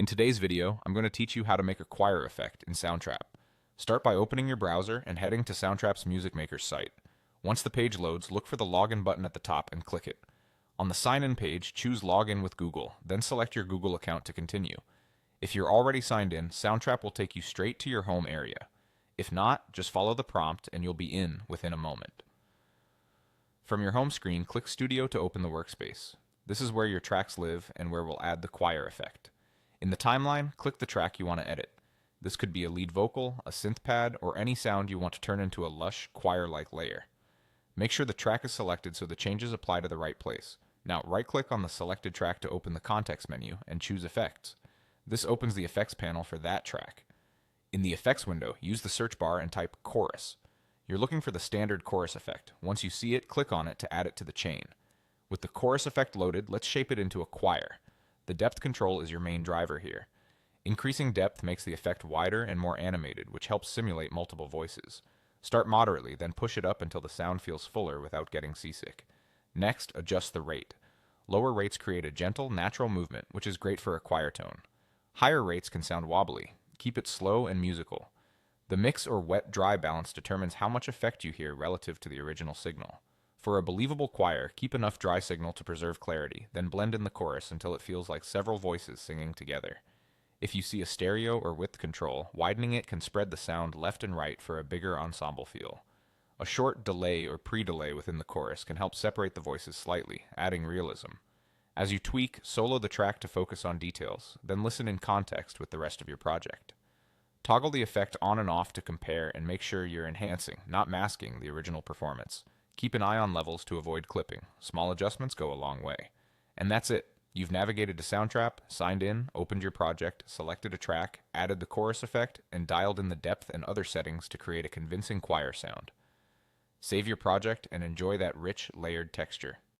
In today's video, I'm going to teach you how to make a choir effect in Soundtrap. Start by opening your browser and heading to Soundtrap's Music Maker's site. Once the page loads, look for the Login button at the top and click it. On the Sign In page, choose Login with Google, then select your Google account to continue. If you're already signed in, Soundtrap will take you straight to your home area. If not, just follow the prompt and you'll be in within a moment. From your home screen, click Studio to open the workspace. This is where your tracks live and where we'll add the choir effect. In the timeline, click the track you want to edit. This could be a lead vocal, a synth pad, or any sound you want to turn into a lush, choir-like layer. Make sure the track is selected so the changes apply to the right place. Now right-click on the selected track to open the context menu and choose Effects. This opens the effects panel for that track. In the effects window, use the search bar and type chorus. You're looking for the standard chorus effect. Once you see it, click on it to add it to the chain. With the chorus effect loaded, let's shape it into a choir. The depth control is your main driver here. Increasing depth makes the effect wider and more animated, which helps simulate multiple voices. Start moderately, then push it up until the sound feels fuller without getting seasick. Next, adjust the rate. Lower rates create a gentle, natural movement, which is great for a choir tone. Higher rates can sound wobbly. Keep it slow and musical. The mix or wet-dry balance determines how much effect you hear relative to the original signal. For a believable choir, keep enough dry signal to preserve clarity, then blend in the chorus until it feels like several voices singing together. If you see a stereo or width control, widening it can spread the sound left and right for a bigger ensemble feel. A short delay or pre-delay within the chorus can help separate the voices slightly, adding realism. As you tweak, solo the track to focus on details, then listen in context with the rest of your project. Toggle the effect on and off to compare and make sure you're enhancing, not masking, the original performance. Keep an eye on levels to avoid clipping. Small adjustments go a long way. And that's it. You've navigated to Soundtrap, signed in, opened your project, selected a track, added the chorus effect, and dialed in the depth and other settings to create a convincing choir sound. Save your project and enjoy that rich, layered texture.